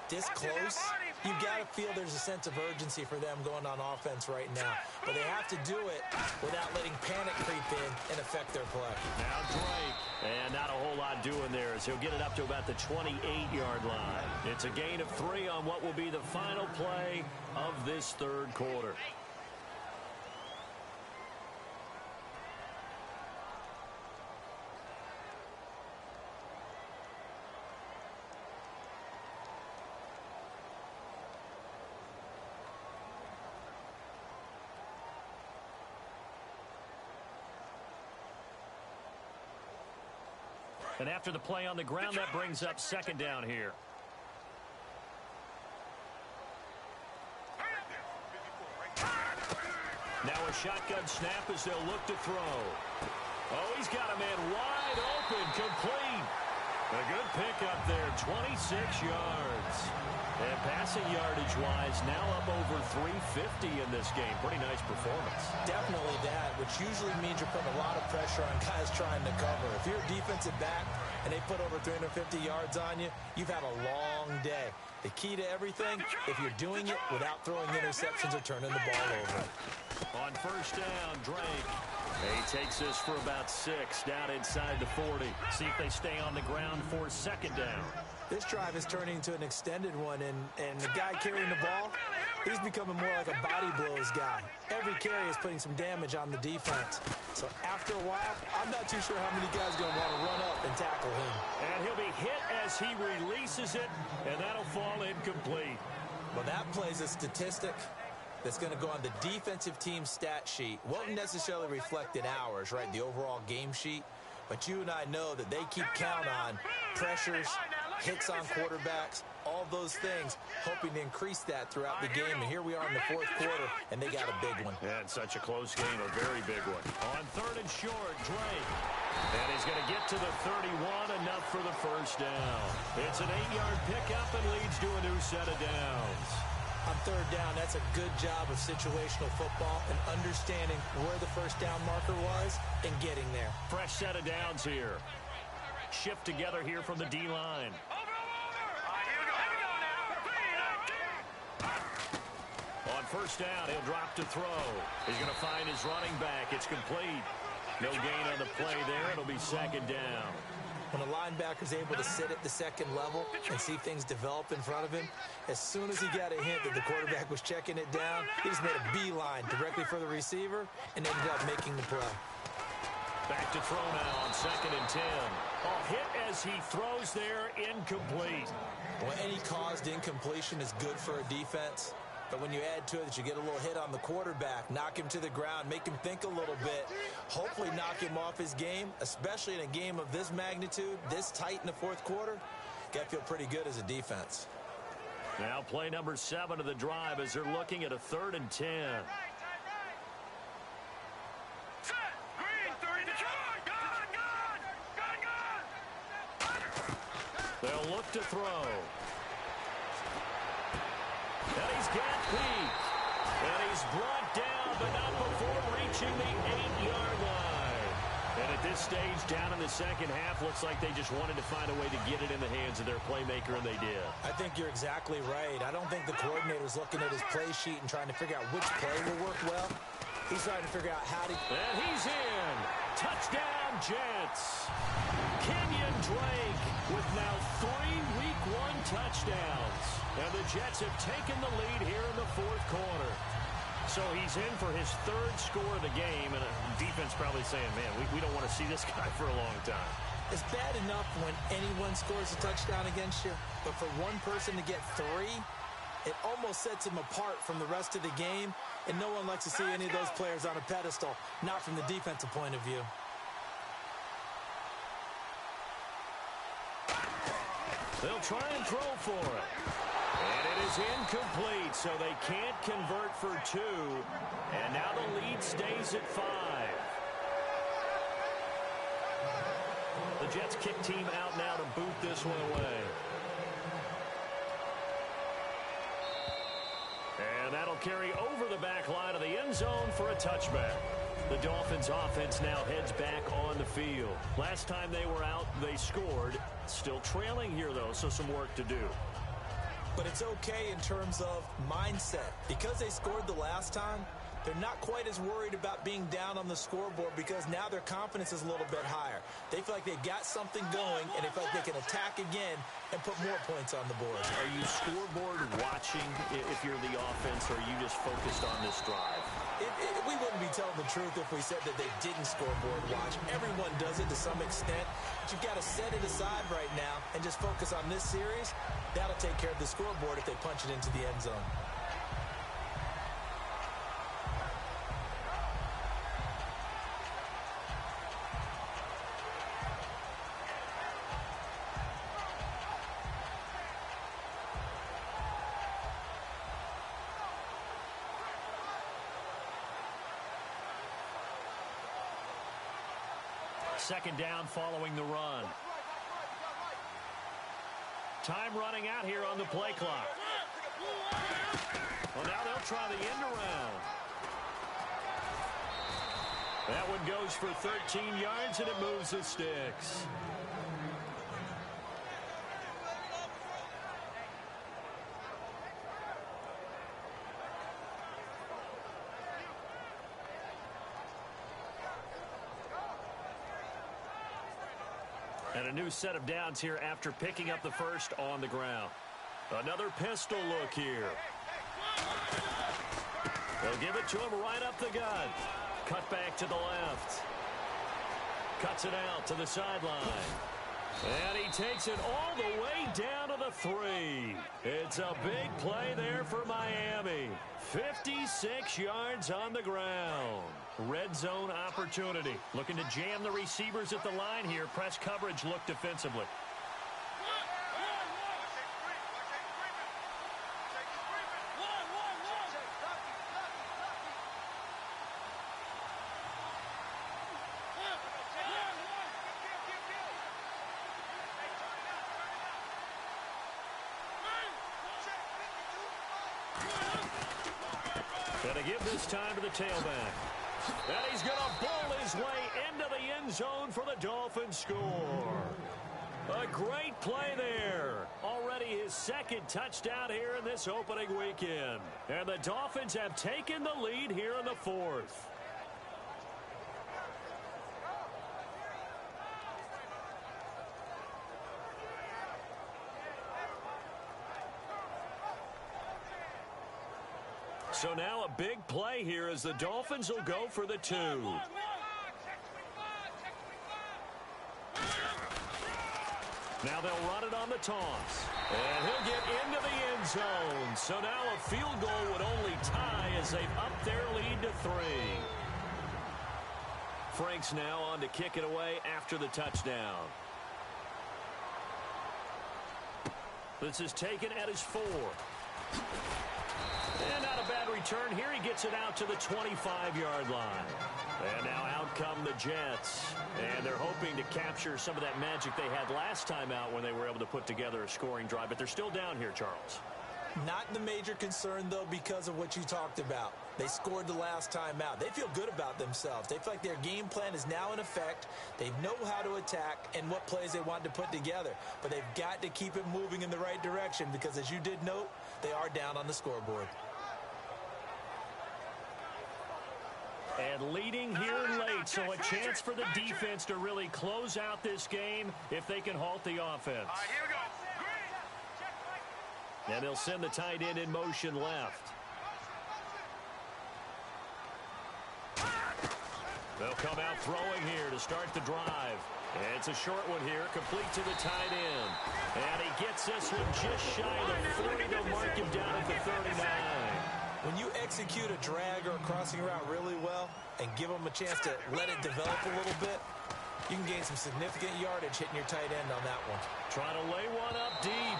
this close, you got to feel there's a sense of urgency for them going on offense right now. But they have to do it without letting panic creep in and affect their play. Now Drake. And not a whole lot doing there as he'll get it up to about the 28-yard line. It's a gain of 3 on what will be the final play of this third quarter. And after the play on the ground, that brings up second down here. Now a shotgun snap as they'll look to throw. Oh, he's got a man wide open, complete. A good pickup there, 26 yards. And passing yardage-wise, now up over 350 in this game. Pretty nice performance. Definitely that, which usually means you're putting a lot of pressure on guys trying to cover. If you're a defensive back and they put over 350 yards on you, you've had a long day. The key to everything, if you're doing it without throwing interceptions or turning the ball over. On first down, Drake. He takes this for about 6 down inside the 40. See if they stay on the ground for second down. This drive is turning into an extended one, and the guy carrying the ball, he's becoming more like a body blows guy. Every carry is putting some damage on the defense. So after a while, I'm not too sure how many guys are going to want to run up and tackle him. And he'll be hit as he releases it, and that'll fall incomplete. Well, that plays a statistic that's going to go on the defensive team stat sheet. Won't necessarily reflect in ours, right, the overall game sheet. But you and I know that they keep count on pressures, hits on quarterbacks, all those things, hoping to increase that throughout the game. And here we are in the fourth quarter, and they got a big one. Yeah, it's such a close game, a very big one. On 3rd and short, Drake. And he's going to get to the 31, enough for the first down. It's an 8-yard pickup and leads to a new set of downs. On 3rd down, that's a good job of situational football and understanding where the first down marker was and getting there. Fresh set of downs here. Shift together here from the D-line. On 1st down, he'll drop to throw. He's going to find his running back. It's complete. No gain on the play there. It'll be 2nd down. When a linebacker's able to sit at the 2nd level and see things develop in front of him, as soon as he got a hint that the quarterback was checking it down, he just made a beeline directly for the receiver and ended up making the play. Back to throw now on 2nd and 10. Oh, hit as he throws there, incomplete. Well, any caused incompletion is good for a defense. But when you add to it that you get a little hit on the quarterback, knock him to the ground, make him think a little bit, hopefully knock him off his game, especially in a game of this magnitude, this tight in the fourth quarter, got to feel pretty good as a defense. Now play number 7 of the drive as they're looking at a 3rd and 10. They'll look to throw. And he's got beat. And he's brought down, but not before reaching the 8-yard line. And at this stage, down in the second half, looks like they just wanted to find a way to get it in the hands of their playmaker, and they did. I think you're exactly right. I don't think the coordinator's looking at his play sheet and trying to figure out which play will work well. He's trying to figure out how to... And he's in. Touchdown, Jets. Kenyon Drake with now 3 Week 1 touchdowns. And the Jets have taken the lead here in the fourth quarter. So he's in for his 3rd score of the game, and a defense probably saying, man, we don't want to see this guy for a long time. It's bad enough when anyone scores a touchdown against you, but for one person to get 3, it almost sets him apart from the rest of the game, and no one likes to see any of those players on a pedestal, not from the defensive point of view. They'll try and throw for it. And it is incomplete, so they can't convert for 2. And now the lead stays at 5. The Jets kick team out now to boot this one away. And that'll carry over the back line of the end zone for a touchback. The Dolphins offense now heads back on the field. Last time they were out, they scored. Still trailing here, though, so some work to do. But it's okay in terms of mindset. Because they scored the last time, they're not quite as worried about being down on the scoreboard because now their confidence is a little bit higher. They feel like they've got something going, and they feel like they can attack again and put more points on the board. Are you scoreboard watching if you're the offense, or are you just focused on this drive? We wouldn't be telling the truth if we said that they didn't scoreboard watch. Everyone does it to some extent. But you've got to set it aside right now and just focus on this series. That'll take care of the scoreboard if they punch it into the end zone. Second down following the run. Time running out here on the play clock. Well, now they'll try the end around. That one goes for 13 yards, and it moves the sticks. And a new set of downs here after picking up the first on the ground. Another pistol look here. They'll give it to him right up the gut. Cut back to the left. Cuts it out to the sideline. And he takes it all the way down to the 3. It's a big play there for Miami. 56 yards on the ground. Red zone opportunity. Looking to jam the receivers at the line here. Press coverage look defensively. And to give this time to the tailback. And he's going to bowl his way into the end zone for the Dolphins score. A great play there. Already his second touchdown here in this opening weekend. And the Dolphins have taken the lead here in the fourth. So now a big play here as the Dolphins will go for the 2. Now they'll run it on the toss. And he'll get into the end zone. So now a field goal would only tie as they've upped their lead to 3. Frank's now on to kick it away after the touchdown. This is taken at his 4. And not a bad return here. He gets it out to the 25-yard line. And now out come the Jets. And they're hoping to capture some of that magic they had last time out when they were able to put together a scoring drive. But they're still down here, Charles. Not the major concern, though, because of what you talked about. They scored the last time out. They feel good about themselves. They feel like their game plan is now in effect. They know how to attack and what plays they want to put together. But they've got to keep it moving in the right direction because, as you did note, they are down on the scoreboard. And leading here late, so a chance for the defense to really close out this game if they can halt the offense. All right, here we go. And they'll send the tight end in motion left. They'll come out throwing here to start the drive. And it's a short one here, complete to the tight end. And he gets this one just shy of the 40. They'll mark him down at the 39. When you execute a drag or a crossing route really well and give them a chance to let it develop a little bit, you can gain some significant yardage hitting your tight end on that one. Trying to lay one up deep.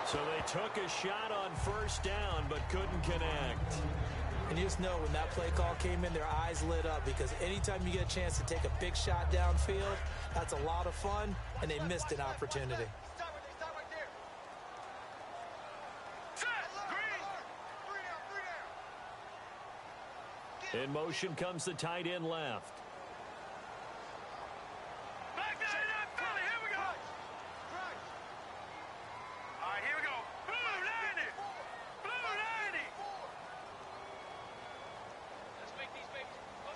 So they took a shot on first down but couldn't connect. And you just know when that play call came in, their eyes lit up because anytime you get a chance to take a big shot downfield, that's a lot of fun, and they missed an opportunity. In motion comes the tight end left. Back there, Philly, here we go. All right, here we go. Blue 90. Blue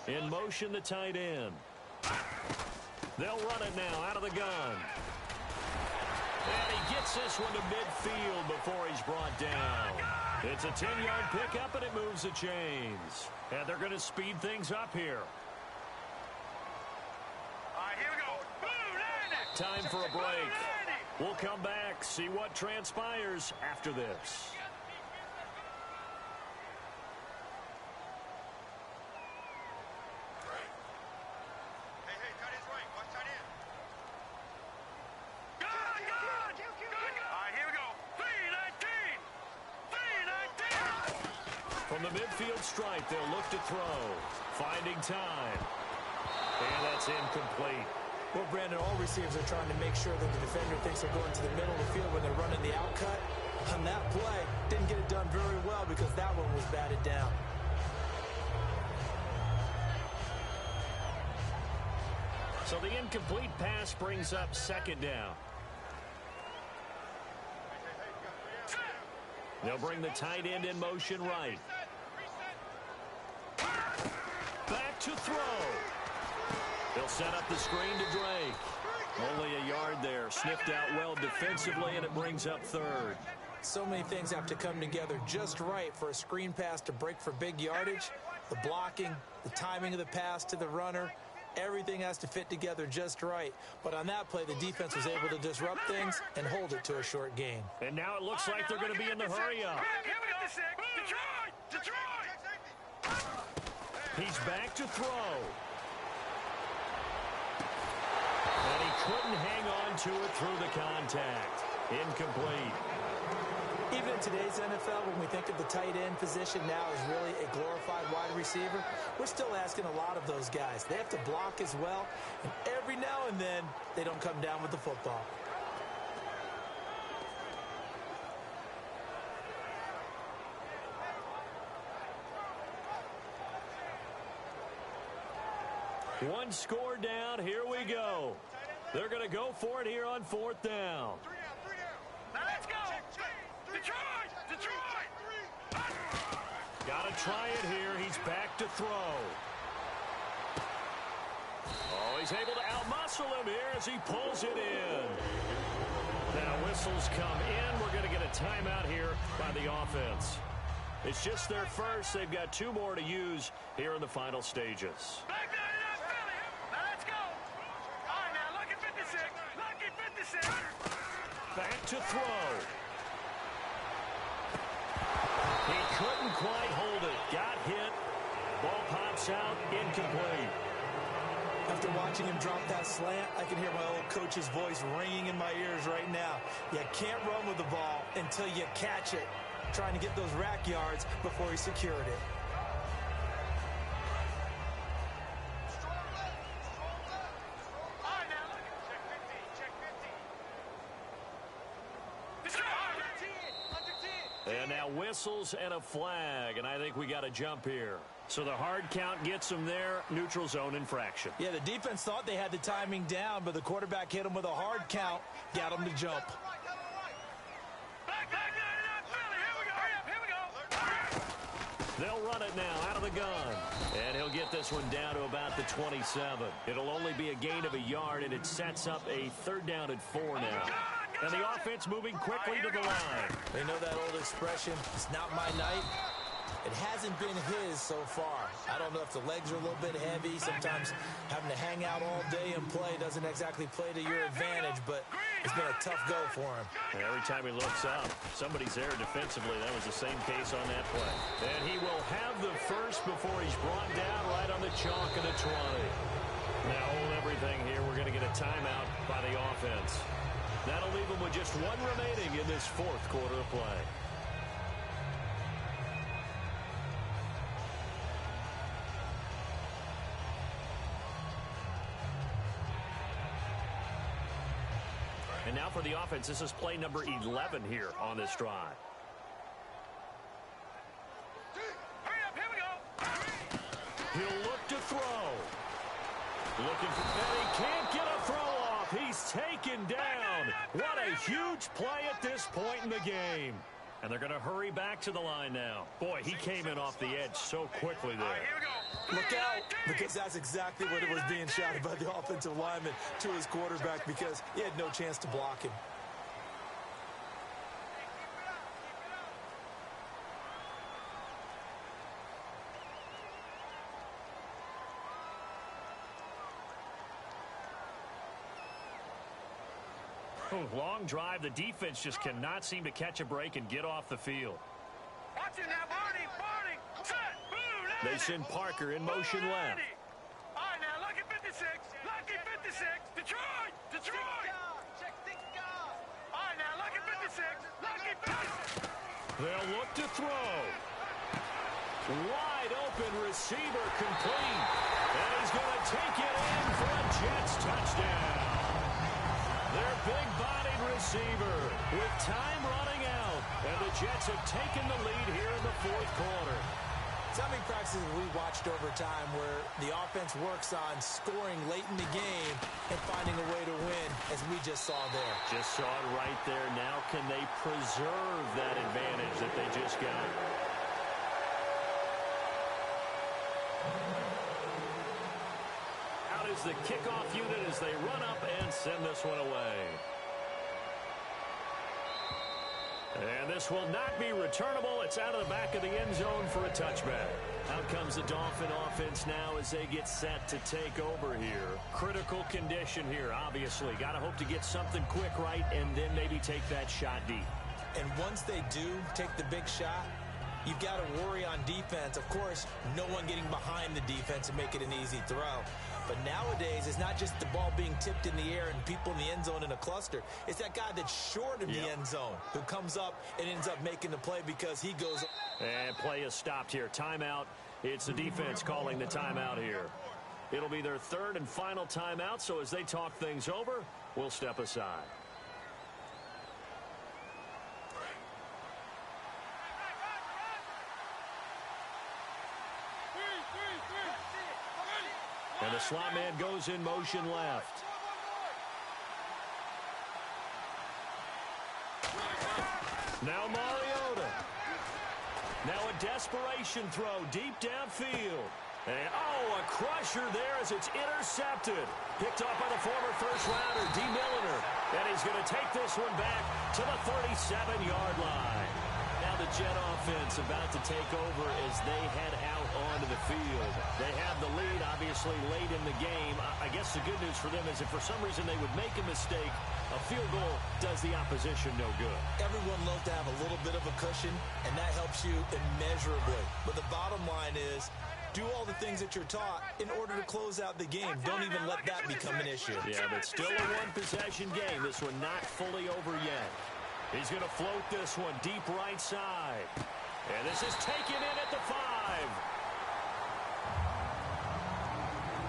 90. In motion, the tight end. They'll run it now out of the gun. And he gets this one to midfield before he's brought down. It's a 10-yard pickup, and it moves the chains. And they're going to speed things up here. All right, here we go. Blue 90. Time for a break. We'll come back, see what transpires after this. Hey, cut his right. Watch tight end. Good. All right, here we go. 319. 319. From the midfield stripe, they'll look to throw. Finding time. And that's incomplete. Well, Brandon, all receivers are trying to make sure that the defender thinks they're going to the middle of the field when they're running the out cut. On that play, didn't get it done very well because that one was batted down. So the incomplete pass brings up second down. They'll bring the tight end in motion right. Back to throw. They'll set up the screen to Drake. Only a yard there. Sniffed out well defensively, and it brings up third. So many things have to come together just right for a screen pass to break for big yardage. The blocking, the timing of the pass to the runner, everything has to fit together just right. But on that play, the defense was able to disrupt things and hold it to a short gain. And now it looks like they're going to be in the hurry up. Detroit! He's back to throw. And he couldn't hang on to it through the contact. Incomplete. Even in today's NFL, when we think of the tight end position now as really a glorified wide receiver, we're still asking a lot of those guys. They have to block as well, and every now and then, they don't come down with the football. One score down. Here we go. They're going to go for it here on 4th down. Now let's go. Detroit! Detroit! Got to try it here. He's back to throw. Oh, he's able to outmuscle him here as he pulls it in. Now whistles come in. We're going to get a timeout here by the offense. It's just their first. They've got 2 more to use here in the final stages. Back down in that Philly. Now let's go. All right, now lucky 56. Lucky 56. Back to throw. He couldn't quite hold it. Got hit. Ball pops out. Incomplete. After watching him drop that slant, I can hear my old coach's voice ringing in my ears right now. You can't run with the ball until you catch it. Trying to get those rack yards before he secured it. All right, now look. Check 15. Check 15. Under 10. And now whistles and a flag, and I think we got a jump here. So the hard count gets them there. Neutral zone infraction. Yeah, the defense thought they had the timing down, but the quarterback hit him with a hard count, got him to jump. Back down in that Philly. Here we go. Hurry up. Here we go. They'll run it now out of the gun. And he'll get this one down to about the 27. It'll only be a gain of a yard, and it sets up a 3rd down and 4 now. And the offense moving quickly to the line. They know that old expression, it's not my night. It hasn't been his so far. I don't know if the legs are a little bit heavy. Sometimes having to hang out all day and play doesn't exactly play to your advantage, but it's been a tough go for him. And every time he looks up, somebody's there defensively. That was the same case on that play. And he will have the first before he's brought down right on the chalk of the 20. Now hold everything here. We're going to get a timeout by the offense. That'll leave them with just 1 remaining in this 4th quarter of play. And now for the offense, this is play number 11 here on this drive. Hurry up. Here we go. He'll look to throw. Looking for, and he can't get a throw off. He's taken down. What a huge play at this point in the game. And they're going to hurry back to the line now. Boy, he came in off the edge so quickly there. All right, here we go. Look out, because that's exactly what it was being shouted by the offensive lineman to his quarterback, because he had no chance to block him. Long drive. The defense just cannot seem to catch a break and get off the field. Watch it now, Barney. Barney. Set. Boom. They send Parker in motion left. All right, now lucky 56. Lucky 56. Detroit. Detroit. Check 6 guard. All right, now lucky 56. Lucky 56. They'll look to throw. Wide open receiver complete. And he's going to take it in for a Jets touchdown. Their big-bodied receiver with time running out. And the Jets have taken the lead here in the 4th quarter. So many practices we watched over time where the offense works on scoring late in the game and finding a way to win, as we just saw there. Just saw it right there. Now can they preserve that advantage that they just got? Out is the kickoff unit as they run up and send this one away. And this will not be returnable. It's out of the back of the end zone for a touchback. Out comes the Dolphin offense now as they get set to take over here. Critical condition here, obviously. Got to hope to get something quick right and then maybe take that shot deep. And once they do take the big shot, you've got to worry on defense. Of course, no one getting behind the defense and make it an easy throw. But nowadays, it's not just the ball being tipped in the air and people in the end zone in a cluster. It's that guy that's short of the end zone who comes up and ends up making the play because he goes. And play is stopped here. Timeout. It's the defense calling the timeout here. It'll be their 3rd and final timeout, so as they talk things over, we'll step aside. And the slot man goes in motion left. Now Mariota. Now a desperation throw deep downfield. And, a crusher there as it's intercepted. Picked off by the former first-rounder, D. Milliner. And he's going to take this one back to the 37-yard line. Now the Jet offense about to take over as they head out onto the field. They have the lead, obviously, late in the game. I guess the good news for them is if for some reason they would make a mistake, a field goal does the opposition no good. Everyone loves to have a little bit of a cushion, and that helps you immeasurably. But the bottom line is, do all the things that you're taught in order to close out the game. Don't even let that become an issue. Yeah, but still a one-possession game. This one not fully over yet. He's going to float this one deep right side. And this is taken in at the 5.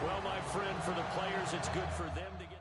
Well, my friend, for the players, it's good for them to get